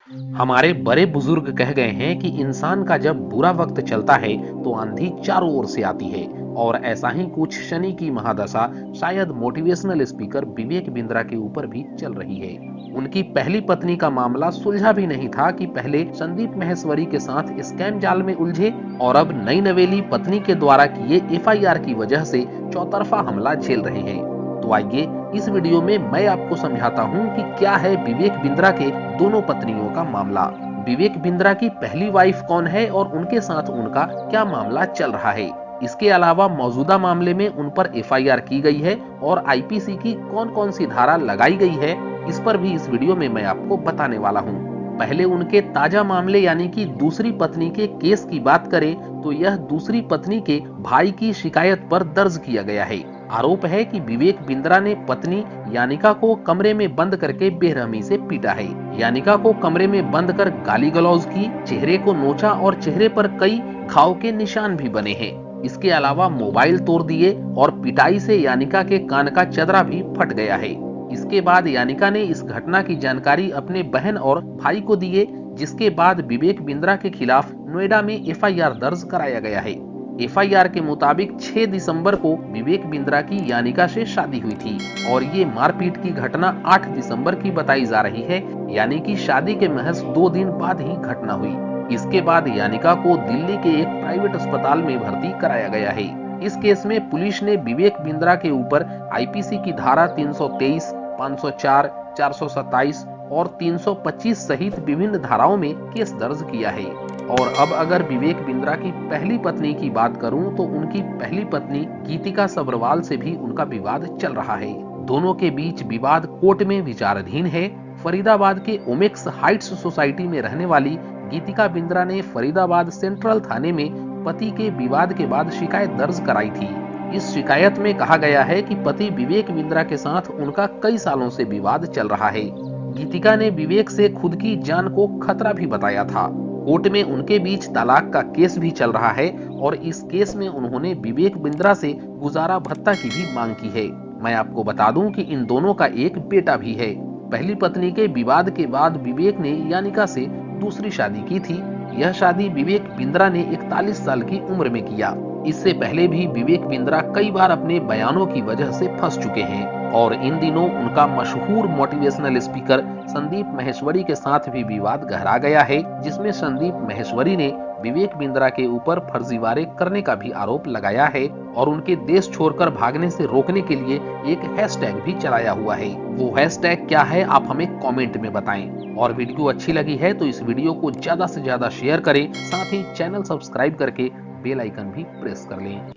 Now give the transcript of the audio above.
हमारे बड़े बुजुर्ग कह गए हैं कि इंसान का जब बुरा वक्त चलता है तो आंधी चारों ओर से आती है। और ऐसा ही कुछ शनि की महादशा शायद मोटिवेशनल स्पीकर विवेक बिंद्रा के ऊपर भी चल रही है। उनकी पहली पत्नी का मामला सुलझा भी नहीं था कि पहले संदीप माहेश्वरी के साथ स्कैम जाल में उलझे और अब नई नवेली पत्नी के द्वारा किए एफआईआर की वजह से चौतरफा हमला झेल रहे हैं। तो आइए इस वीडियो में मैं आपको समझाता हूं कि क्या है विवेक बिंद्रा के दोनों पत्नियों का मामला, विवेक बिंद्रा की पहली वाइफ कौन है और उनके साथ उनका क्या मामला चल रहा है। इसके अलावा मौजूदा मामले में उन पर एफआईआर की गई है और आईपीसी की कौन कौन सी धारा लगाई गई है, इस पर भी इस वीडियो में मैं आपको बताने वाला हूँ। पहले उनके ताजा मामले यानी कि दूसरी पत्नी के केस की बात करें तो यह दूसरी पत्नी के भाई की शिकायत पर दर्ज किया गया है। आरोप है कि विवेक बिंद्रा ने पत्नी यानिका को कमरे में बंद करके बेरहमी से पीटा है। यानिका को कमरे में बंद कर गाली गलौज की, चेहरे को नोचा और चेहरे पर कई घाव के निशान भी बने हैं। इसके अलावा मोबाइल तोड़ दिए और पिटाई से यानिका के कान का चदरा भी फट गया है। इसके बाद यानिका ने इस घटना की जानकारी अपने बहन और भाई को दिए, जिसके बाद विवेक बिंद्रा के खिलाफ नोएडा में एफआईआर दर्ज कराया गया है। एफआईआर के मुताबिक 6 दिसंबर को विवेक बिंद्रा की यानिका से शादी हुई थी और ये मारपीट की घटना 8 दिसंबर की बताई जा रही है, यानी कि शादी के महज 2 दिन बाद ही घटना हुई। इसके बाद यानिका को दिल्ली के एक प्राइवेट अस्पताल में भर्ती कराया गया है। इस केस में पुलिस ने विवेक बिंद्रा के ऊपर आईपीसी की धारा 323, 504, 427 और 325 सहित विभिन्न धाराओं में केस दर्ज किया है। और अब अगर विवेक बिंद्रा की पहली पत्नी की बात करूं तो उनकी पहली पत्नी गीतिका सब्रवाल से भी उनका विवाद चल रहा है। दोनों के बीच विवाद कोर्ट में विचाराधीन है। फरीदाबाद के ओमेक्स हाइट्स सोसाइटी में रहने वाली गीतिका बिंद्रा ने फरीदाबाद सेंट्रल थाने में पति के विवाद के बाद शिकायत दर्ज कराई थी। इस शिकायत में कहा गया है कि पति विवेक बिंद्रा के साथ उनका कई सालों से विवाद चल रहा है। गीतिका ने विवेक से खुद की जान को खतरा भी बताया था। कोर्ट में उनके बीच तलाक का केस भी चल रहा है और इस केस में उन्होंने विवेक बिंद्रा से गुजारा भत्ता की भी मांग की है। मैं आपको बता दूं कि इन दोनों का एक बेटा भी है। पहली पत्नी के विवाद के बाद विवेक ने यानिका से दूसरी शादी की थी। यह शादी विवेक बिंद्रा ने 41 साल की उम्र में किया। इससे पहले भी विवेक बिंद्रा कई बार अपने बयानों की वजह से फंस चुके हैं और इन दिनों उनका मशहूर मोटिवेशनल स्पीकर संदीप माहेश्वरी के साथ भी विवाद गहरा गया है, जिसमें संदीप माहेश्वरी ने विवेक बिंद्रा के ऊपर फर्जीवाड़े करने का भी आरोप लगाया है और उनके देश छोड़कर भागने से रोकने के लिए एक हैशटैग भी चलाया हुआ है। वो हैशटैग क्या है आप हमें कमेंट में बताएं। और वीडियो अच्छी लगी है तो इस वीडियो को ज्यादा से ज्यादा शेयर करें, साथ ही चैनल सब्सक्राइब करके बेल आइकन भी प्रेस कर लें।